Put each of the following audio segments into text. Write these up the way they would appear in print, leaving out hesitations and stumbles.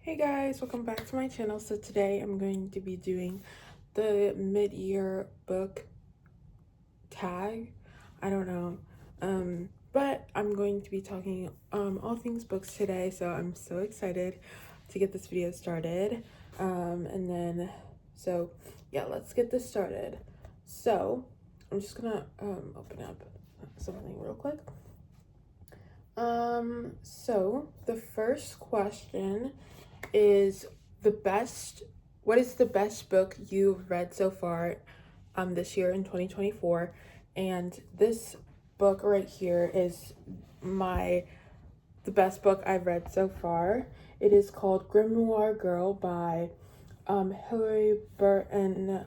Hey guys, welcome back to my channel. So today I'm going to be doing the mid-year book tag. I don't know. But I'm going to be talking all things books today, so I'm so excited to get this video started. Yeah, let's get this started. So I'm just gonna open up something real quick. So the first question is what is the best book you've read so far this year in 2024? And this book right here is the best book I've read so far. It is called Grimoire Girl by Hilary Burton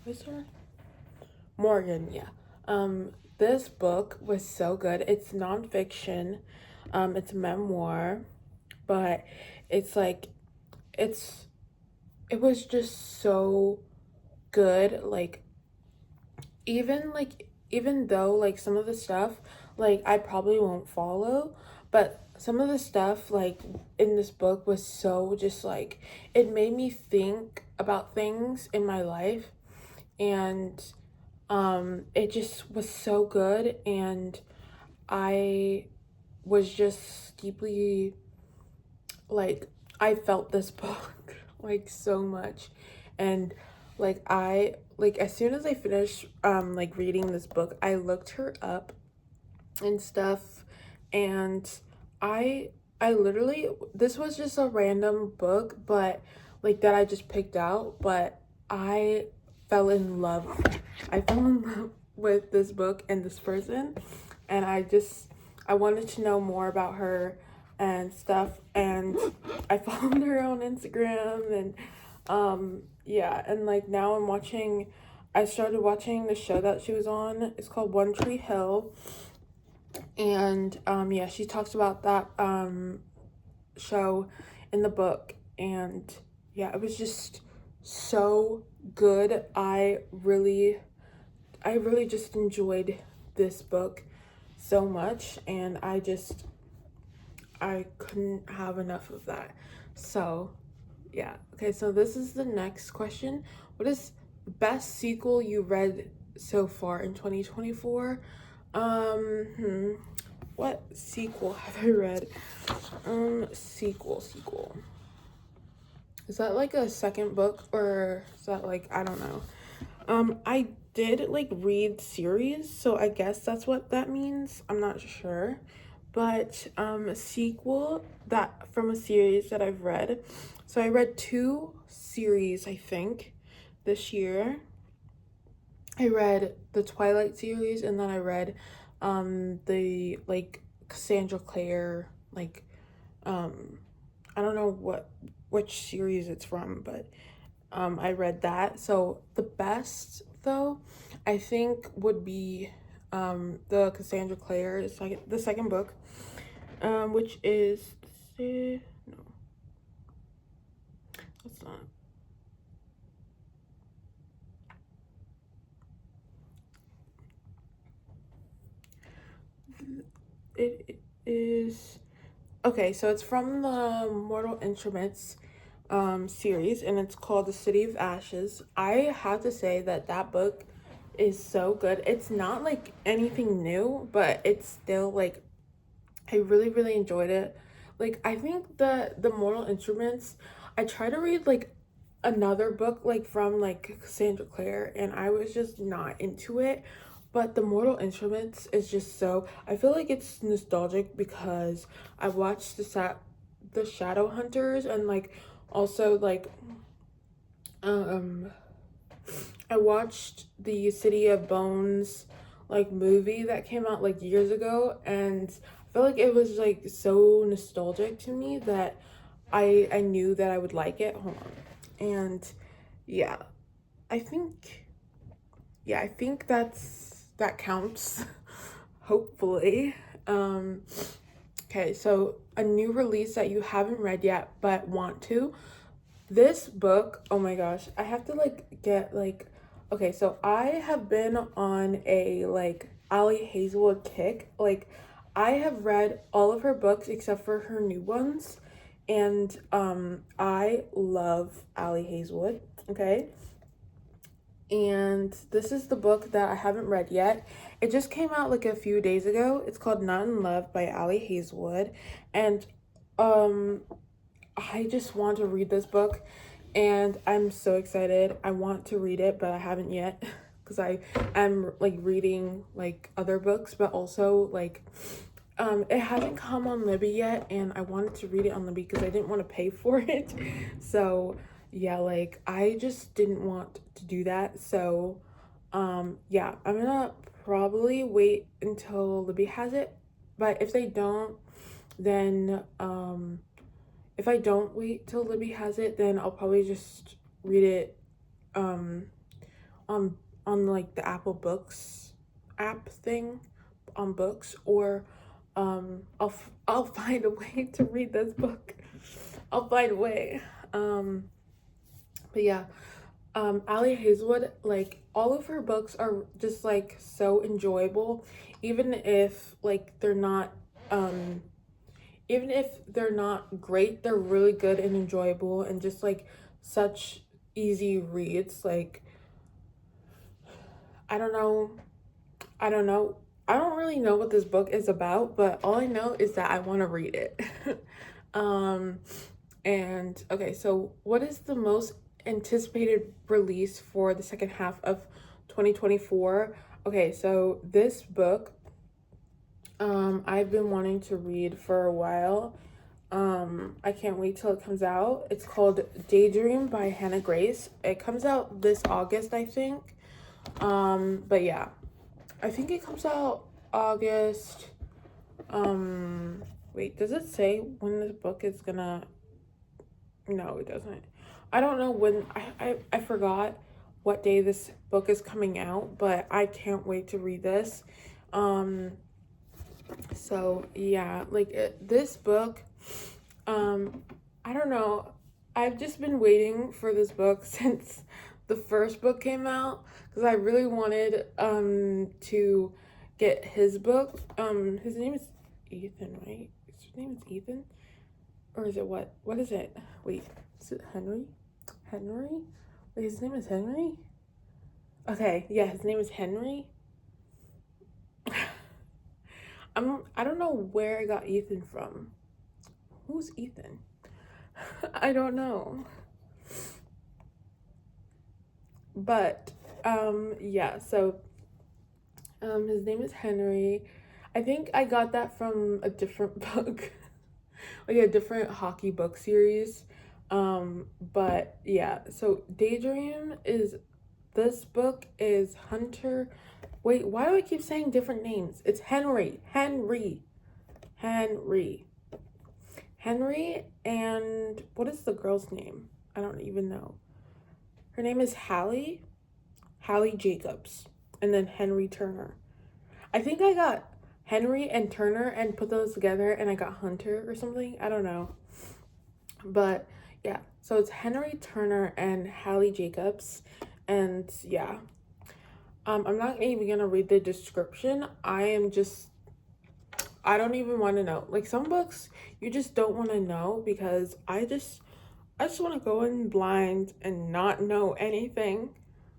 what's her Morgan, yeah. This book was so good. It's nonfiction. It's a memoir, but it's like it's it was just so good. Even though like some of the stuff like I probably won't follow, but some of the stuff like in this book was so just like it made me think about things in my life, and it just was so good, and I was just deeply like I felt this book like so much. And as soon as I finished like reading this book, I looked her up and stuff, and I I literally, this was just a random book, but like that I just picked out, but I fell in love. I fell in love with this book and this person, and I wanted to know more about her and stuff, and I followed her on Instagram, and yeah, and like now I started watching the show that she was on. It's called One Tree Hill, and yeah, she talks about that show in the book, and yeah, it was just so good. I really just enjoyed this book so much, and I couldn't have enough of that. So yeah, okay, so this is the next question. What is the best sequel you read so far in 2024? What sequel have I read? Sequel. Is that like a second book, or is that like, I don't know. I did like read series, so I guess that's what that means. I'm not sure. But a sequel that from a series that I've read. So I read two series, I think, this year. I read the Twilight series, and then I read the like Cassandra Clare, like I don't know which series it's from, but I read that. So the best though, I think would be the Cassandra Clare, the second book, which is no, it's not. It is okay. So it's from the Mortal Instruments series, and it's called The City of Ashes. I have to say that that book is so good. It's not like anything new, but it's still like I really enjoyed it. Like I think the Mortal Instruments, I try to read like another book like from like Cassandra Clare, and I was just not into it. But the Mortal Instruments is just so, I feel like it's nostalgic because I watched the Shadow Hunters, and like also like um I watched the City of Bones like movie that came out like years ago, and I feel like it was like so nostalgic to me that I knew that I would like it. Hold on. And yeah, I think I think that counts. Hopefully. Um okay, so a new release that you haven't read yet but want to. This book, oh my gosh, I have to like get like, okay, so I have been on a like Ali Hazelwood kick. Like I have read all of her books except for her new ones, And I love Ali Hazelwood, okay? And this is the book that I haven't read yet. It just came out like a few days ago. It's called Not in Love by Ali Hazelwood. And I just want to read this book and I'm so excited. I want to read it, but I haven't yet because I am like reading like other books, but also like it hasn't come on Libby yet, and I wanted to read it on Libby because I didn't want to pay for it. So yeah, like I just didn't want to do that. So yeah, I'm gonna probably wait until Libby has it. But if they don't, then if I don't wait till Libby has it, then I'll probably just read it um on like the Apple Books app thing on books, or I'll find a way to read this book. I'll find a way. But yeah, Ali Hazelwood, like all of her books are just like so enjoyable, even if like they're not even if they're not great, they're really good and enjoyable and just like such easy reads. Like I don't know. I don't know. I don't really know what this book is about, but all I know is that I want to read it. um and okay, so what is the most anticipated release for the second half of 2024? Okay, so this book I've been wanting to read for a while. I can't wait till it comes out. It's called Daydream by Hannah Grace. It comes out this August, I think. But yeah, I think it comes out August. Wait, does it say when this book is gonna? No, it doesn't. I don't know when. I forgot what day this book is coming out, but I can't wait to read this. So yeah, like this book, I don't know. I've just been waiting for this book since the first book came out because I really wanted to get his book. His name is Ethan, right? His name is Ethan, or is it what? What is it? Wait, is it Henry? Henry? Wait, his name is Henry. Okay, yeah, his name is Henry. I don't know where I got Ethan from. Who's Ethan? I don't know. But yeah, so his name is Henry. I think I got that from a different book. Like a different hockey book series. But yeah, so Daydream is this book is Hunter. Wait, why do I keep saying different names? It's Henry. Henry. Henry. Henry, and what is the girl's name? I don't even know. Her name is Hallie. Hallie Jacobs. And then Henry Turner. I think I got Henry and Turner and put those together and I got Hunter or something. I don't know. But yeah, so it's Henry Turner and Hallie Jacobs. And yeah, I'm not even gonna read the description. I don't even want to know. Like some books you just don't want to know because I just want to go in blind and not know anything.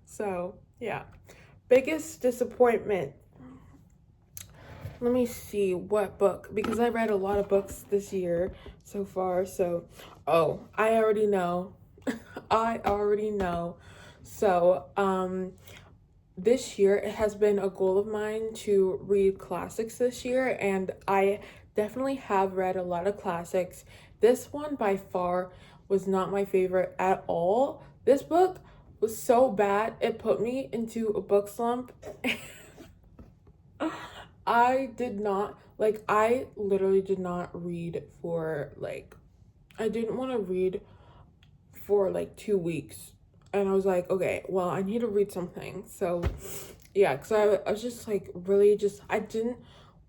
So yeah, biggest disappointment. Let me see what book, because I read a lot of books this year so far. So I already know. I already know. So this year it has been a goal of mine to read classics this year, and I definitely have read a lot of classics. This one by far was not my favorite at all. This book was so bad it put me into a book slump. I literally did not read for like, I didn't want to read for like 2 weeks. And I was like, okay, well, I need to read something. So yeah, because I was just like really just, I didn't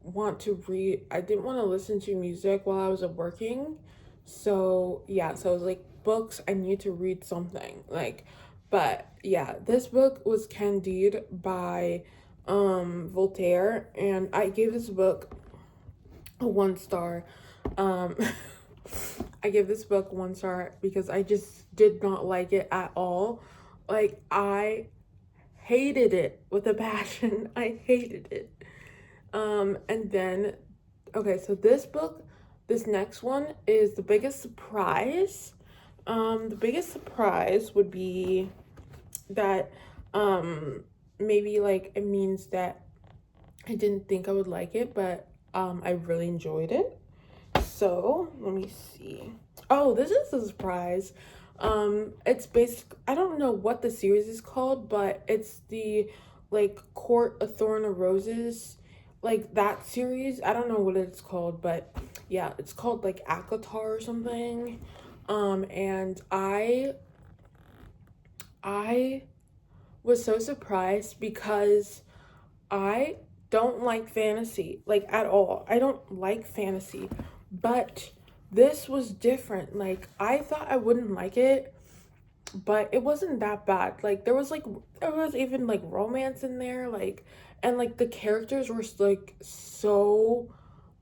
want to read, I didn't want to listen to music while I was working. So yeah, so I was like, books, I need to read something. Like, but yeah, this book was Candide by Voltaire, and I gave this book a 1 star. I give this book 1 star because I just did not like it at all. Like, I hated it with a passion. I hated it. And then, okay, so this next one is the biggest surprise. The biggest surprise would be that, maybe like it means that I didn't think I would like it, but, I really enjoyed it. So, let me see. Oh, this is a surprise. It's I don't know what the series is called, but it's the like Court of Thorn and Roses, like that series. I don't know what it's called, but yeah, it's called like ACOTAR or something. And I was so surprised because I don't like fantasy, like at all. I don't like fantasy, but this was different. Like, I thought I wouldn't like it, but it wasn't that bad. Like, there was even like romance in there, like, and like the characters were like so,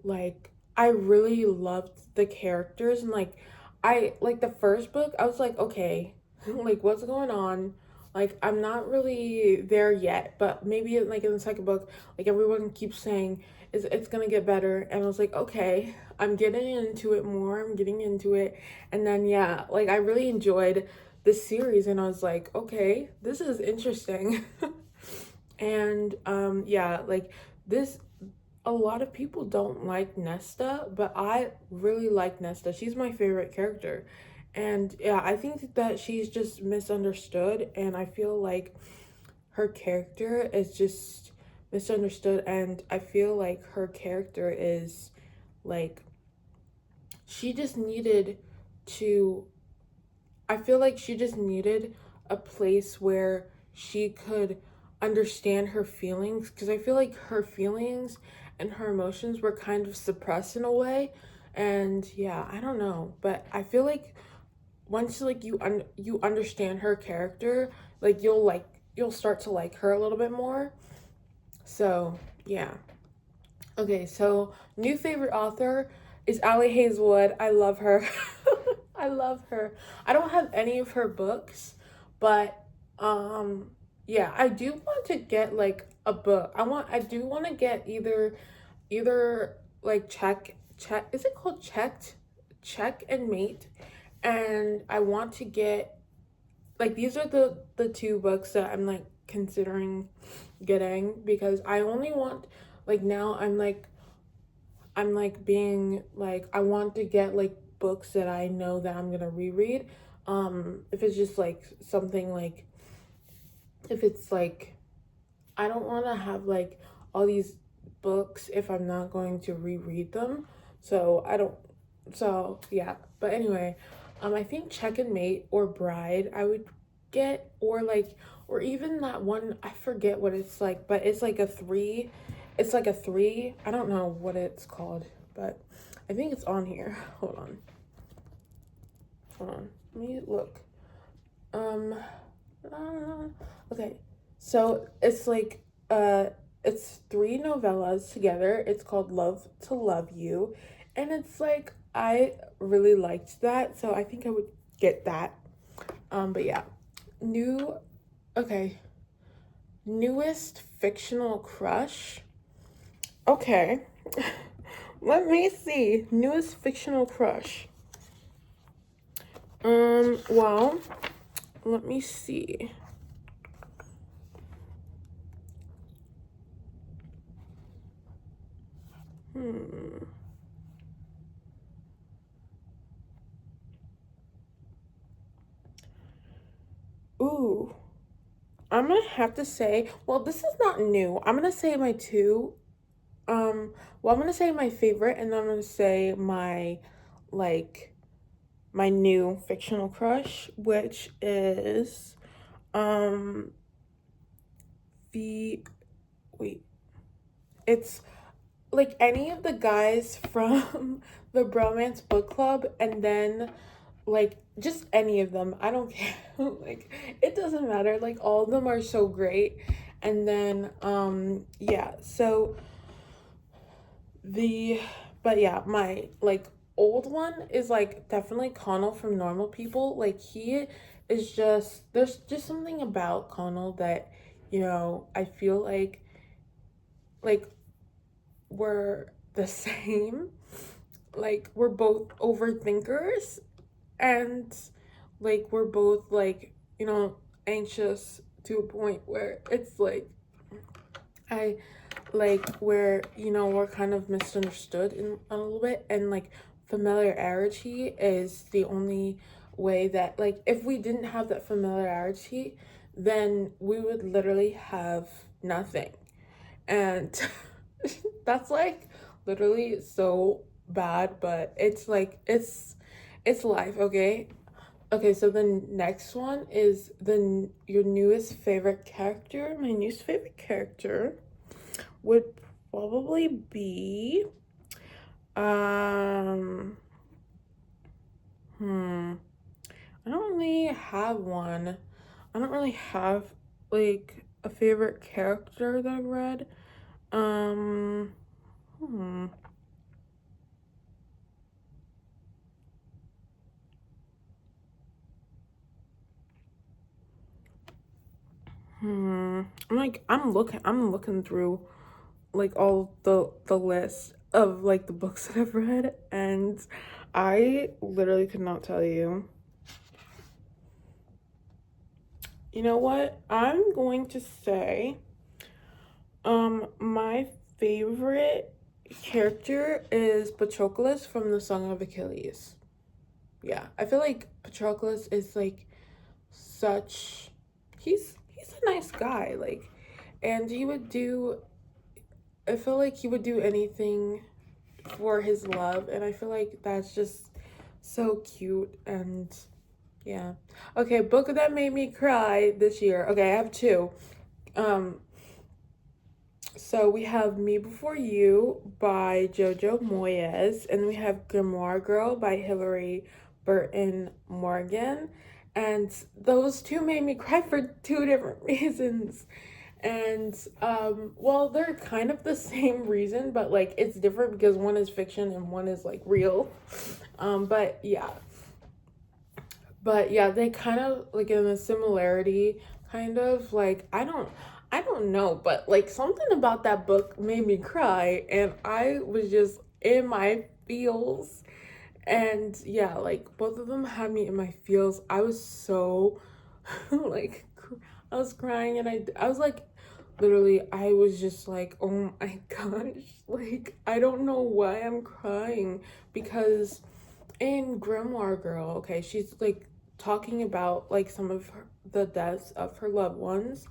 like, I really loved the characters, and like, I like the first book, I was like, okay, like, what's going on? Like, I'm not really there yet, but maybe like in the second book, like everyone keeps saying it's gonna get better, and I was like, okay, I'm getting into it more, I'm getting into it, and then yeah, like I really enjoyed this series, and I was like, okay, this is interesting. And yeah, like this, a lot of people don't like Nesta, but I really like Nesta. She's my favorite character. And yeah, I think that she's just misunderstood, and I feel like her character is just misunderstood, and I feel like her character is like, she just needed to, I feel like she just needed a place where she could understand her feelings, because I feel like her feelings and her emotions were kind of suppressed in a way. And yeah, I don't know, but I feel like once like you understand her character, like you'll start to like her a little bit more. So, yeah. Okay, so new favorite author is Allie Hazelwood. I love her. I love her. I don't have any of her books, but yeah, I do want to get like a book. I do want to get either like check is it called check and mate, and I want to get, like, these are the two books that I'm like considering getting, because I only want, like, now I'm like being like, I want to get like books that I know that I'm gonna reread. If it's just like something like, if it's like, I don't want to have like all these books if I'm not going to reread them. So I don't, so yeah. But anyway, I think Check and Mate or Bride I would get, or like, or even that one, I forget what it's like, but it's like a three. It's like a three. I don't know what it's called, but I think it's on here. Hold on. Hold on. Let me look. Um, okay. So it's like it's three novellas together. It's called Love to Love You. And it's like, I really liked that, so I think I would get that. But yeah. New okay. Newest fictional crush. Okay. Let me see. Newest fictional crush. Well, let me see. Ooh. I'm gonna have to say, well, this is not new. I'm gonna say my two. Well, I'm gonna say my favorite, and then I'm gonna say my, like, my new fictional crush, which is, um, the, wait, it's like any of the guys from the Bromance Book Club, and then like just any of them. I don't care. Like, it doesn't matter. Like, all of them are so great. And then yeah, so the but yeah, my like old one is like definitely Connell from Normal People. Like he is just, there's just something about Connell that, you know, I feel like we're the same. Like we're both overthinkers, and like we're both like, you know, anxious to a point where it's like I like where, you know, we're kind of misunderstood in a little bit, and like familiarity is the only way that, like, if we didn't have that familiarity, then we would literally have nothing. And that's like literally so bad, but it's like it's life. Okay. Okay, so the next one is your newest favorite character. My newest favorite character would probably be um hmm I don't really have one. I don't really have like a favorite character that I've read. Um hmm. I'm looking through like all the list of like the books that I've read, and I literally could not tell you. You know what? I'm going to say my favorite character is Patroclus from the Song of Achilles. Yeah, I feel like Patroclus is like such he's a nice guy, like, and he would do, I feel like he would do anything for his love, and I feel like that's just so cute. And yeah. Okay, book that made me cry this year. Okay, I have two. Um so we have Me Before You by Jojo Moyes, and we have Grimoire Girl by Hilary Burton Morgan. And those two made me cry for two different reasons. And well, they're kind of the same reason, but like it's different because one is fiction and one is like real. But yeah. But yeah, they kind of like in a similarity, kind of like I don't know, but like something about that book made me cry, and I was just in my feels. And yeah, like both of them had me in my feels. I was so like I was crying, and I was like literally I was just like, "Oh my gosh." Like I don't know why I'm crying, because in Grimoire Girl, okay, she's like talking about like some of the deaths of her loved ones,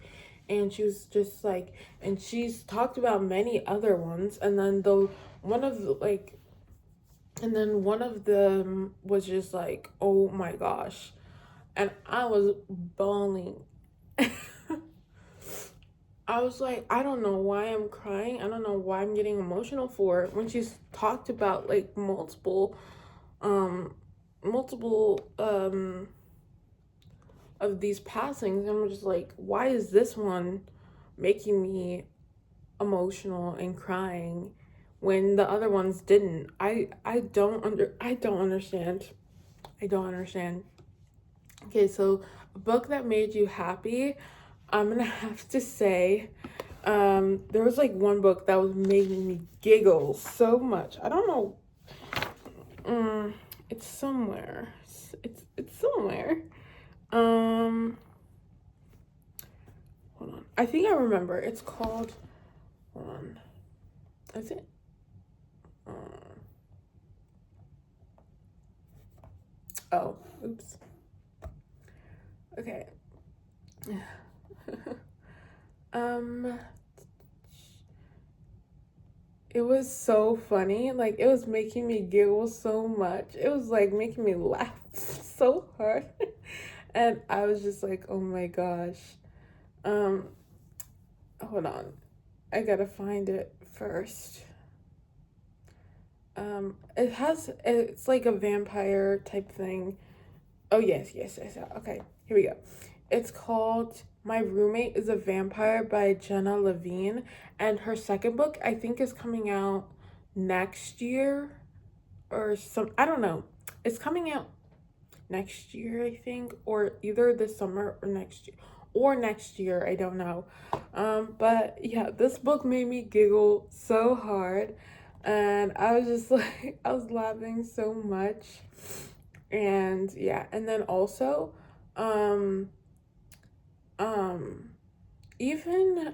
and she was just like, and she's talked about many other ones, and then the one of the, like, and then one of them was just like, oh my gosh, and I was bawling. I was like, I don't know why I'm crying. I don't know why I'm getting emotional for it when she's talked about like um multiple of these passings, and I'm just like, why is this one making me emotional and crying when the other ones didn't? I don't understand. I don't understand. Okay, so a book that made you happy, I'm gonna have to say, there was like one book that was making me giggle so much. I don't know. It's somewhere. It's somewhere. Um, Hold on. I think I remember. It's called. Hold on. Is it? Uh, oh, oops. Okay. um, it was so funny. Like it was making me giggle so much. It was like making me laugh so hard, and I was just like, oh my gosh. Um, Hold on. I gotta find it first. It's like a vampire type thing. Oh, yes. Okay, here we go. It's called My Roommate is a Vampire by Jenna Levine. And her second book, I think, is coming out next year. or some, I don't know. It's coming out next year, I think, or either this summer or next year, I don't know. But yeah, this book made me giggle so hard, and I was just like, I was laughing so much. And yeah, and then also, um um even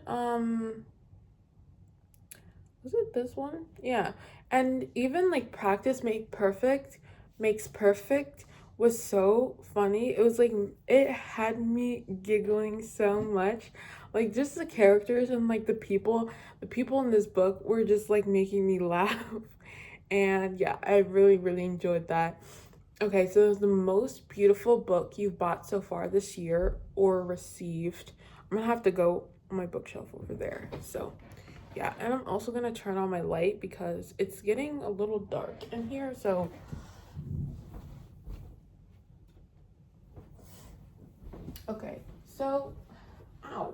was it this one? Yeah. And even like practice makes perfect was so funny. It was like it had me giggling so much. Like just the characters and like the people in this book were just like making me laugh. And yeah, I really really enjoyed that. Okay, so the most beautiful book you've bought so far this year or received. I'm gonna have to go on my bookshelf over there. So yeah, and I'm also gonna turn on my light because it's getting a little dark in here. So okay, so ow,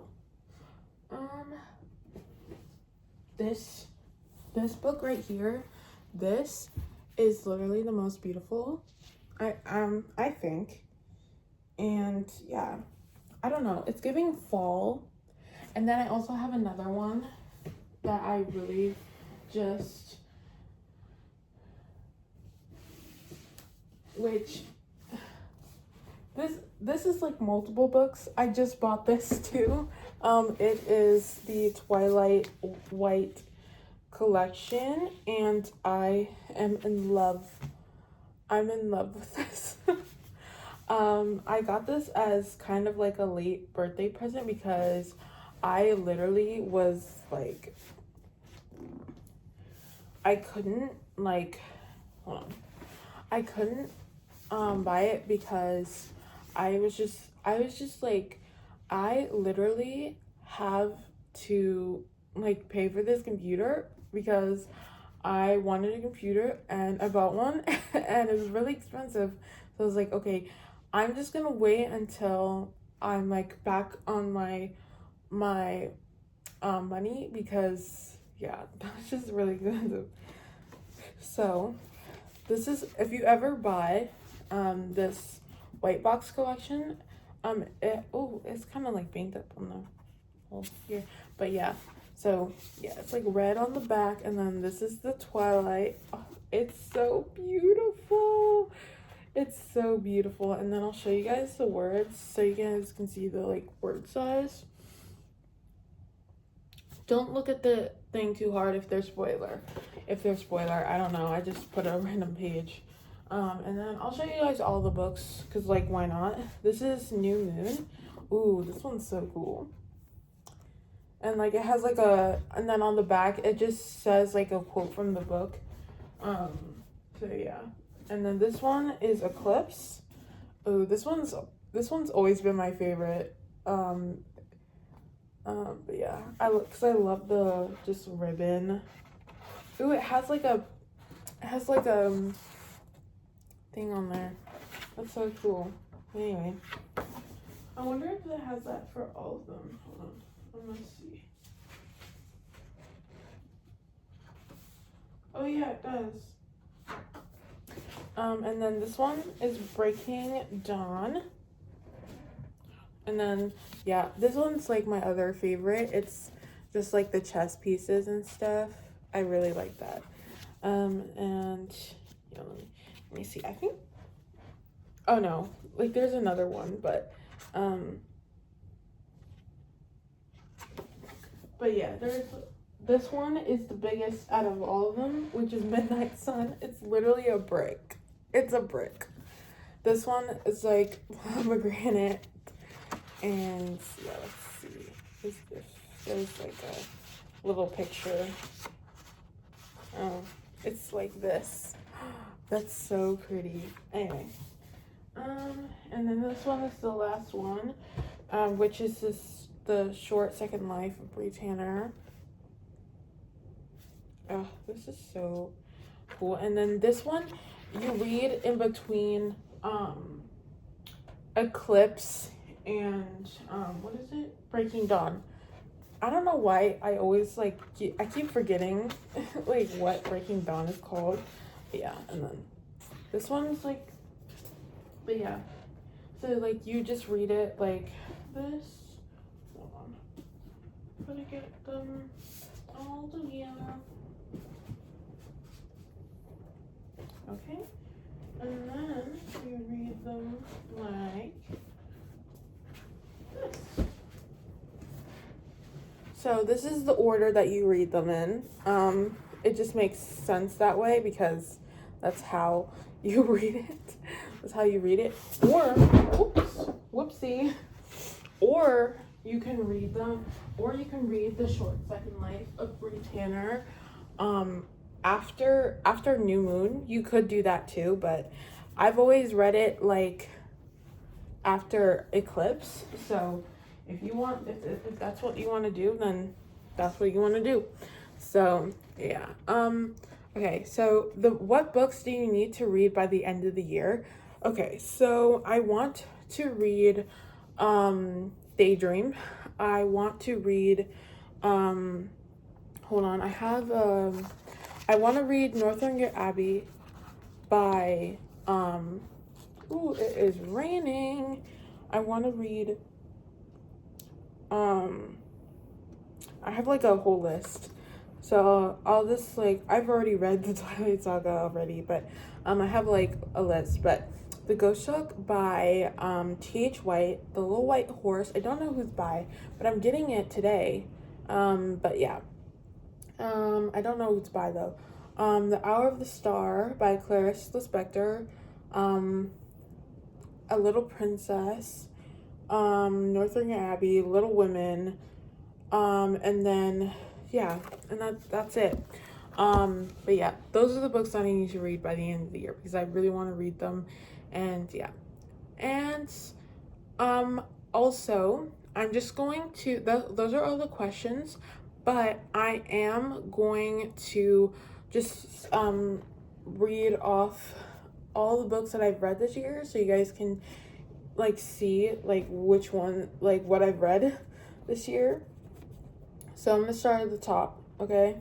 um, this book right here, this is literally the most beautiful. I think, and yeah, I don't know. It's giving fall, and then I also have another one that I really just which this is like multiple books. I just bought this too. It is the Twilight White collection, and I am in love. I'm in love with this. I got this as kind of like a late birthday present because I literally was like, I couldn't like, hold on. I couldn't buy it because I was just like, I literally have to like pay for this computer because I wanted a computer and I bought one and it was really expensive. So I was like, okay, I'm just gonna wait until I'm like back on my money because yeah, that's just really expensive. So this is if you ever buy this white box collection, it's kind of like banked up on the whole here, but yeah. So yeah, it's like red on the back, and then this is the Twilight. Oh, it's so beautiful. It's so beautiful, and then I'll show you guys the words so you guys can see the like word size. Don't look at the thing too hard if there's spoiler. If there's spoiler, I don't know. I just put a random page. And then I'll show you guys all the books because like why not? This is New Moon. Ooh, this one's so cool. And like it has like and then on the back it just says like a quote from the book. So yeah. And then this one is Eclipse. Ooh, this one's always been my favorite. But yeah, cause I love the just ribbon. Ooh, it has like a thing on there. That's so cool. Anyway, I wonder if it has that for all of them. Hold on, let me see. Oh yeah, it does. And then this one is Breaking Dawn. And then, yeah, this one's like my other favorite. It's just like the chess pieces and stuff. I really like that. And, you know, let me see. I think, oh no, like there's another one, but yeah, this one is the biggest out of all of them, which is Midnight Sun. It's literally a brick. It's a brick. This one is like pomegranate. And yeah, let's see. There's like a little picture. Oh, it's like this. That's so pretty. Anyway, and then this one is the last one, which is the short second life of Bree Tanner. Oh, this is so cool. And then this one, you read in between Eclipse and what is it? Breaking Dawn. I don't know why I always like I keep forgetting like what Breaking Dawn is called, yeah, and then this one's like, but yeah, so like you just read it like this. Hold on, gotta get them all together. Okay, and then you read them like this. So this is the order that you read them in. It just makes sense that way because that's how you read it. That's how you read it. Or, whoopsie. Or you can read them, or you can read The Short Second Life of Bree Tanner. After New Moon, you could do that too, but I've always read it like after Eclipse. So if you want, if that's what you want to do, then that's what you want to do. So yeah. Okay. So what books do you need to read by the end of the year? Okay. So I want to read, Daydream. I want to read, hold on. I want to read Northanger Abbey by, ooh, it is raining. I want to read, I have like a whole list. So I'll just like, I've already read the Twilight Saga already, but I have like a list. But The Ghost Book by T.H. White, The Little White Horse. I don't know who's by, but I'm getting it today. But yeah. I don't know who's by though. The Hour of the Star by Clarice Lispector. A Little Princess. Northanger Abbey, Little Women. And then yeah, and that's it. But yeah, those are the books that I need to read by the end of the year because I really want to read them. And yeah. And also I'm just going to those are all the questions, but I am going to just read off all the books that I've read this year so you guys can like see like which one, like what I've read this year. So I'm gonna start at the top, okay?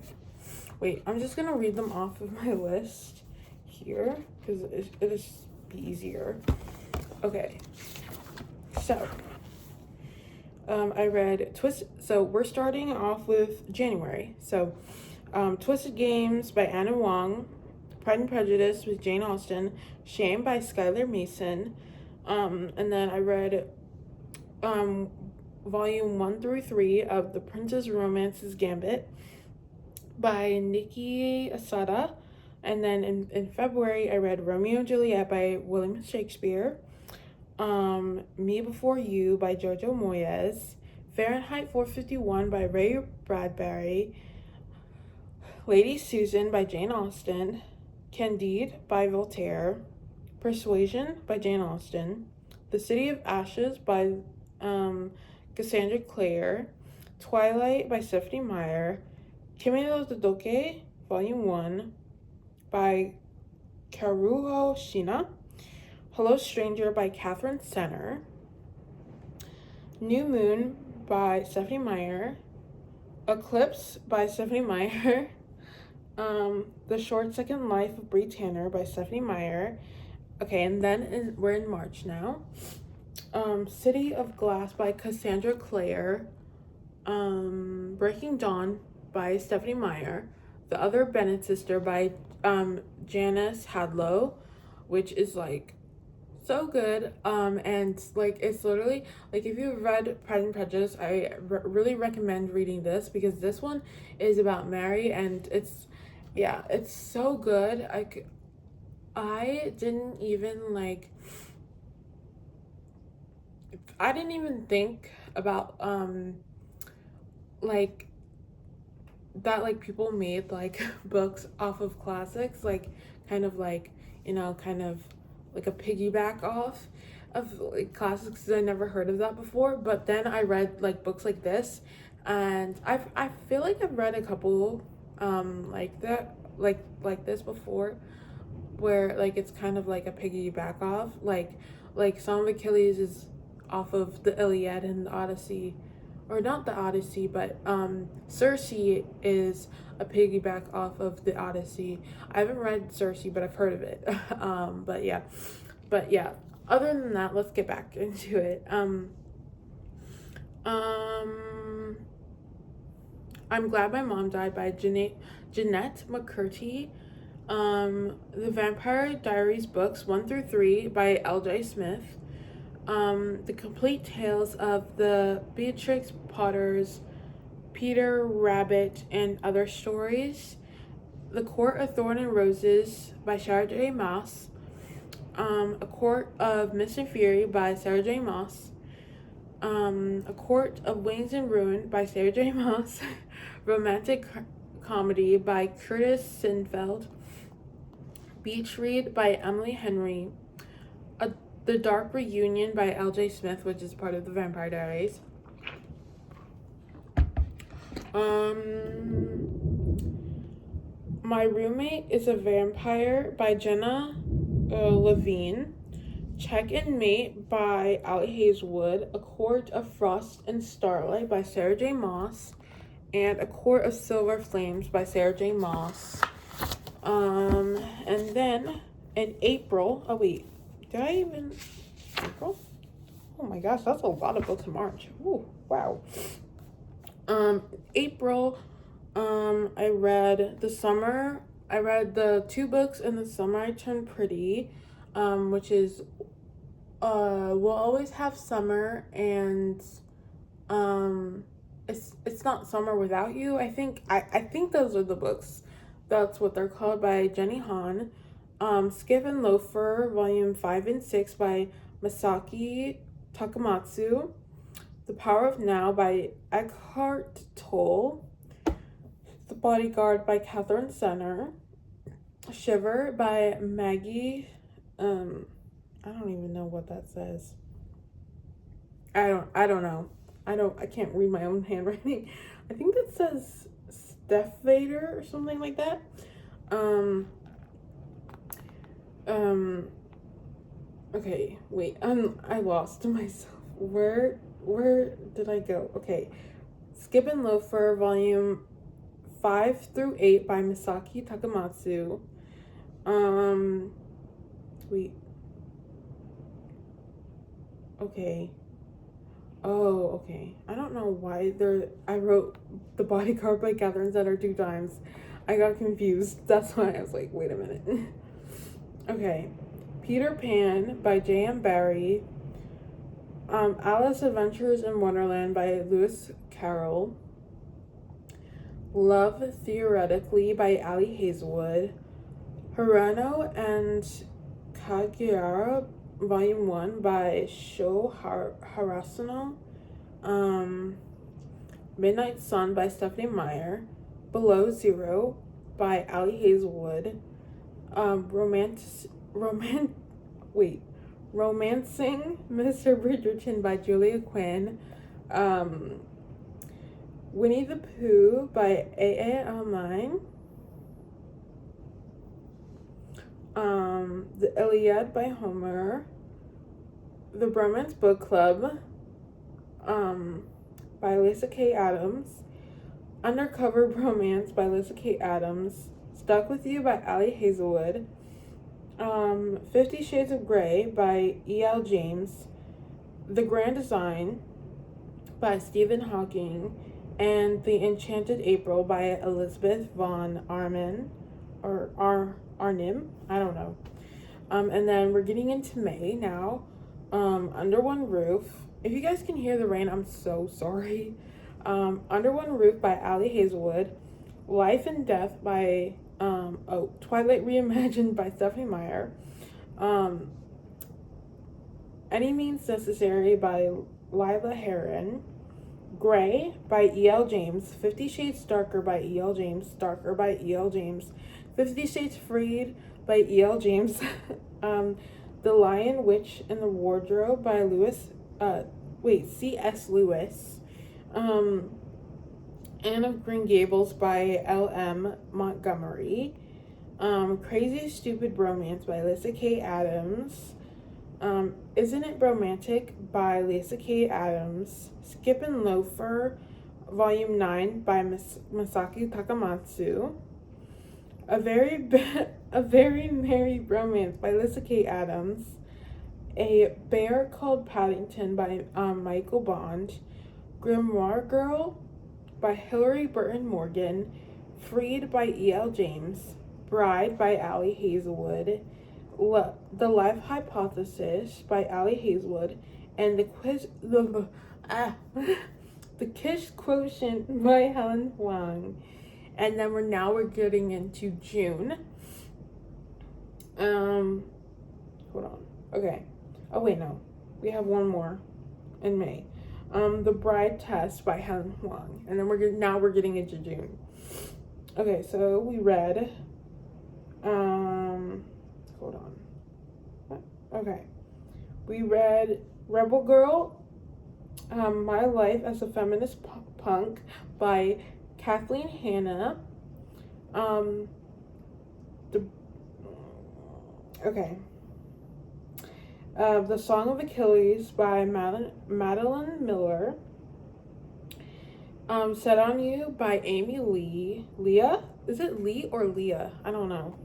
Wait, I'm just gonna read them off of my list here because it'll just be easier. Okay, so I read so we're starting off with January. So Twisted Games by Anna Wong, Pride and Prejudice with Jane Austen, Shame by Skylar Mason, and then I read volume 1 through 3 of The Princess Romance's Gambit by Nikki Asada. And then in February, I read Romeo and Juliet by William Shakespeare, Me Before You by Jojo Moyes, Fahrenheit 451 by Ray Bradbury, Lady Susan by Jane Austen, Candide by Voltaire, Persuasion by Jane Austen, The City of Ashes by Cassandra Clare, Twilight by Stephenie Meyer, Kimi no Todoke, Volume 1 by Karuo Shina, Hello Stranger by Catherine Senner, New Moon by Stephenie Meyer, Eclipse by Stephenie Meyer, The Short Second Life of Bree Tanner by Stephenie Meyer. Okay, and then we're in March now. City of Glass by Cassandra Clare, Breaking Dawn by Stephenie Meyer, The Other Bennett Sister by Janice Hadlow, which is like so good. And like it's literally like if you've read Pride and Prejudice, I really recommend reading this because this one is about Mary and it's so good. I didn't even think about like that like people made like books off of classics, like kind of like kind of like a piggyback off of like classics. I never heard of that before, but then I read like books like this, and I feel like I've read a couple like that like this before, where like it's kind of like a piggyback off, like Song of Achilles is off of the Iliad and the Odyssey, or not the Odyssey, but Circe is a piggyback off of the Odyssey. I haven't read Circe, but I've heard of it. But yeah. Other than that, let's get back into it. I'm Glad My Mom Died by Jeanette McCurdy. The Vampire Diaries books 1 through 3 by L.J. Smith. The Complete Tales of the Beatrix Potters, Peter Rabbit, and Other Stories. The Court of Thorn and Roses by Sarah J. Maas. A Court of Mist and Fury by Sarah J. Maas. A Court of Wings and Ruin by Sarah J. Maas. Romantic Comedy by Curtis Sinfeld. Beach Read by Emily Henry. The Dark Reunion by L.J. Smith, which is part of the Vampire Diaries. My Roommate is a Vampire by Jenna Levine. Check and Mate by Allie Hazelwood. A Court of Frost and Starlight by Sarah J. Maas. And A Court of Silver Flames by Sarah J. Maas. And then in April, did I even, April? Oh my gosh, that's a lot of books in March. Ooh, wow. April, I read the 2 books in the Summer I Turned Pretty, which is, We'll Always Have Summer, and, it's not Summer Without You. I think those are the books. That's what they're called, by Jenny Han. Skip and Loafer, Volume 5 and 6 by Masaki Takamatsu. The Power of Now by Eckhart Tolle. The Bodyguard by Catherine Senner. Shiver by Maggie. I don't even know what that says. I don't know. I can't read my own handwriting. I think it says Steph Vader or something like that. Okay, wait, I lost myself. Where did I go? Okay. Skip and Loafer, Volume 5 through 8 by Masaki Takamatsu. Wait. Okay. Oh, okay. I don't know why I wrote The Bodyguard by Catherine Senner 2 times. I got confused. That's why I was like, wait a minute. Okay. Peter Pan by J.M. Barrie. Alice Adventures in Wonderland by Lewis Carroll. Love Theoretically by Allie Hazelwood. Hirano and Kaguya, Volume 1 by Sho Harasuno. Midnight Sun by Stephanie Meyer. Below Zero by Allie Hazelwood. Romancing Mr. Bridgerton by Julia Quinn. Winnie the Pooh by A.A. Almine. The Iliad by Homer. The Bromance Book Club by Lisa K. Adams. Undercover Bromance by Lisa K. Adams. Stuck With You by Allie Hazelwood. 50 Shades of Grey by E.L. James. The Grand Design by Stephen Hawking. And The Enchanted April by Elizabeth von Arnim. I don't know. And then we're getting into May now. Under One Roof. If you guys can hear the rain, I'm so sorry. Under One Roof by Allie Hazelwood. Life and Death by Twilight Reimagined by Stephanie Meyer. Any Means Necessary by Lila Heron. Grey by E.L. James. 50 Shades Darker by E.L. James. Darker by E.L. James. 50 Shades Freed by E.L. James. The Lion, Witch, and the Wardrobe by C.S. Lewis. Anne of Green Gables by L.M. Montgomery. Crazy Stupid Bromance by Lisa K. Adams. Isn't It Romantic by Lisa K. Adams, Skip and Loafer, Volume 9 by Masaki Takamatsu, A Very Merry Romance by Lisa K. Adams, A Bear Called Paddington by Michael Bond, Grimoire Girl by Hilary Burton Morgan, Freed by E.L. James, Bride by Ali Hazelwood, The Life Hypothesis by Ali Hazelwood, and the Kiss Quotient by Helen Huang. And then we're getting into June. Hold on. Okay. Oh wait, no. We have one more in May. The Bride Test by Helen Huang. And then we're getting into June. Okay, so we read hold on. Okay. We read Rebel Girl, My Life as a Feminist Punk by Kathleen Hanna. The Song of Achilles by Madeline Miller. Set on You by Amy Lee. Leah? Is it Lee or Leah? I don't know.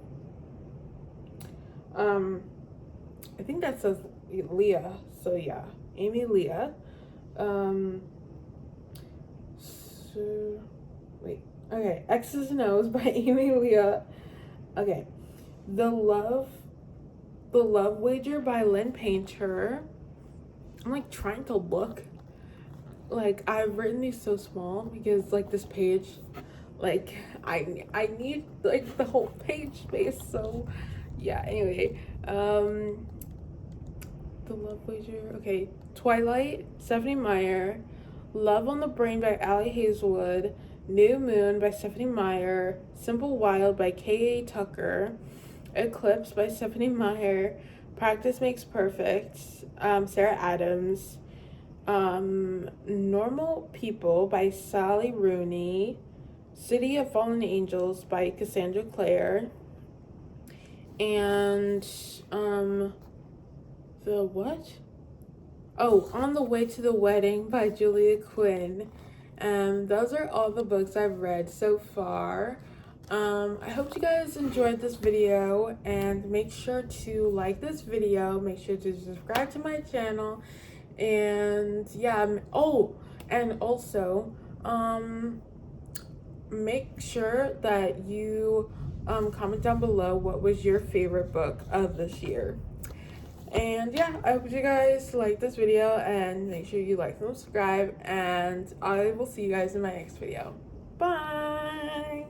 I think that says Leah. So yeah, Amy Leah. Okay, X's and O's by Amy Leah. Okay, The Love Wager by Lynn Painter. I'm like trying to look. Like, I've written these so small because like this page, like I need like the whole page space. So yeah, anyway. The Love Wager. Okay, Twilight, Stephenie Meyer. Love on the Brain by Ali Hazelwood. New Moon by Stephenie Meyer. Simple Wild by K.A. Tucker. Eclipse by Stephenie Meyer. Practice Makes Perfect, Sarah Adams. Normal People by Sally Rooney. City of Fallen Angels by Cassandra Clare. And the what? Oh, On the Way to the Wedding by Julia Quinn. Those are all the books I've read so far. I hope you guys enjoyed this video, and make sure to like this video, make sure to subscribe to my channel, and yeah, and also make sure that you comment down below what was your favorite book of this year. And yeah, I hope you guys like this video, and make sure you like and subscribe, and I will see you guys in my next video. Bye!